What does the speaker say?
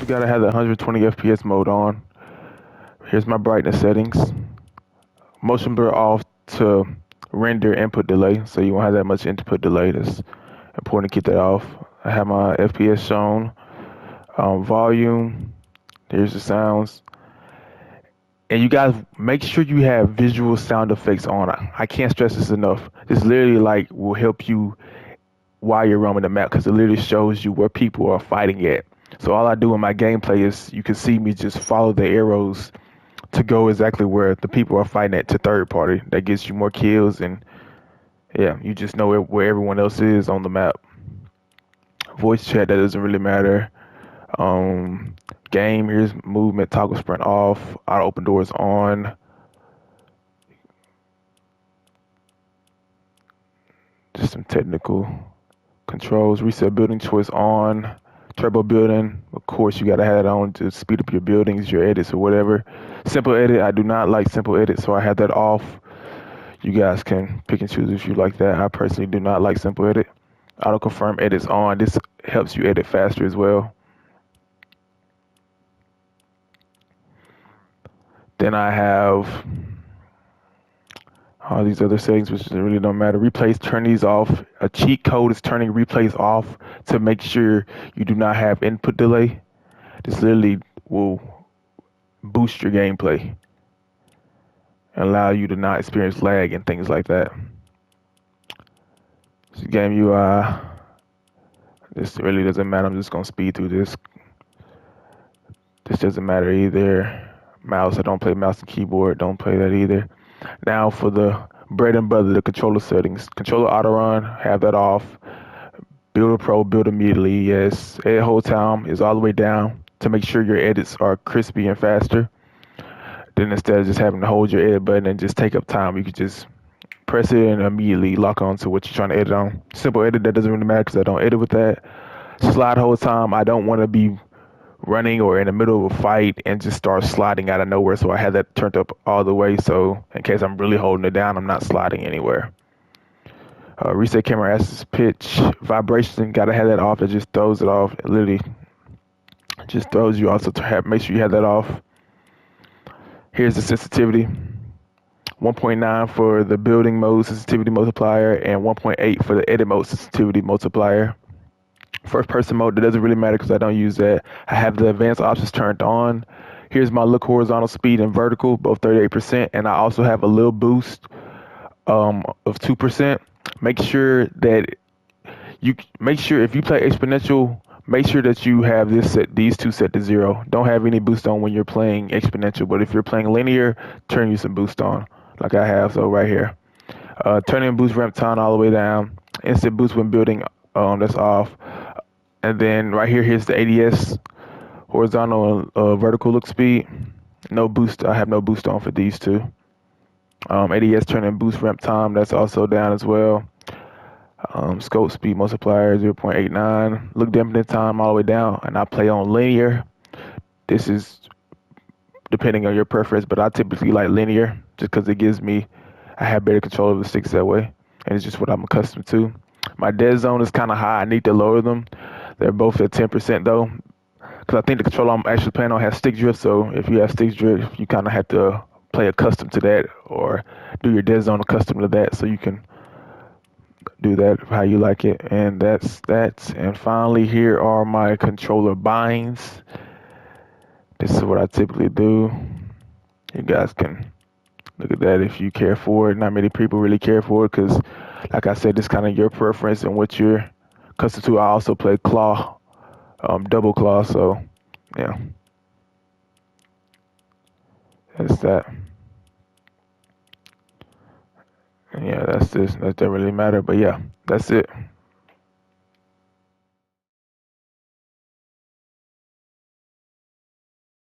gotta have the 120 FPS mode on. Here's my brightness settings. Motion blur off to render input delay, so you won't have that much input delay. That's important to keep that off. I have my FPS shown. Volume. Here's the sounds. And you guys make sure you have visual sound effects on. I can't stress this enough. This literally will help you while you're roaming the map because it literally shows you where people are fighting at. So all I do in my gameplay is you can see me just follow the arrows to go exactly where the people are fighting at to third party. That gets you more kills and yeah, you just know where everyone else is on the map. Voice chat, that doesn't really matter. Game, here's movement, toggle sprint off, auto open doors on. Just some technical controls. Reset building choice on. Turbo building, of course you gotta have it on to speed up your buildings, your edits or whatever. Simple edit, I do not like simple edit, so I have that off. You guys can pick and choose if you like that. I personally do not like simple edit. Auto confirm edits on. This helps you edit faster as well. Then I have all these other settings, which really don't matter. Replays, turn these off. A cheat code is turning replays off to make sure you do not have input delay. This literally will boost your gameplay and allow you to not experience lag and things like that. This game UI, this really doesn't matter. I'm just gonna speed through this. This doesn't matter either. Mouse, I don't play mouse and keyboard, don't play that either. Now for the bread and butter, the controller settings. Controller auto run, have that off. Builder Pro, build immediately, yes. Edit hold time is all the way down to make sure your edits are crispy and faster. Then instead of just having to hold your edit button and just take up time, you could just press it and immediately lock on to what you're trying to edit on. Simple edit, that doesn't really matter because I don't edit with that. Slide hold time, I don't want to be running or in the middle of a fight and just start sliding out of nowhere, so I had that turned up all the way, so in case I'm really holding it down, I'm not sliding anywhere. Reset camera aspect pitch, vibration, gotta have that off. It just throws it off. It literally just throws you off, so make sure you have that off. Here's the sensitivity. 1.9 for the building mode sensitivity multiplier and 1.8 for the edit mode sensitivity multiplier. First person mode, that doesn't really matter because I don't use that. I have the advanced options turned on. Here's my look horizontal speed and vertical, both 38%, and I also have a little boost of 2%. Make sure if you play exponential, make sure that you have these two set to 0. Don't have any boost on when you're playing exponential, but if you're playing linear, turn you some boost on, like I have, so right here. Turning boost ramp time all the way down. Instant boost when building, that's off. And then right here, here's the ADS, horizontal and vertical look speed. No boost, I have no boost on for these two. ADS turn and boost ramp time, that's also down as well. Scope speed multiplier 0.89. Look dampening time all the way down, and I play on linear. This is depending on your preference, but I typically like linear just because I have better control of the sticks that way, and it's just what I'm accustomed to. My dead zone is kind of high. I need to lower them. They're both at 10% though, because I think the controller I'm actually playing on has stick drift. So if you have stick drift, you kind of have to play accustomed to that or do your dead zone accustomed to that, so you can do that how you like it. And that's that. And finally, here are my controller binds. This is what I typically do. You guys can look at that if you care for it. Not many people really care for it because, like I said, it's kind of your preference and what you're accustomed to. I also play claw, double claw, so yeah. That's that. And yeah, that's this. That doesn't really matter, but yeah, that's it.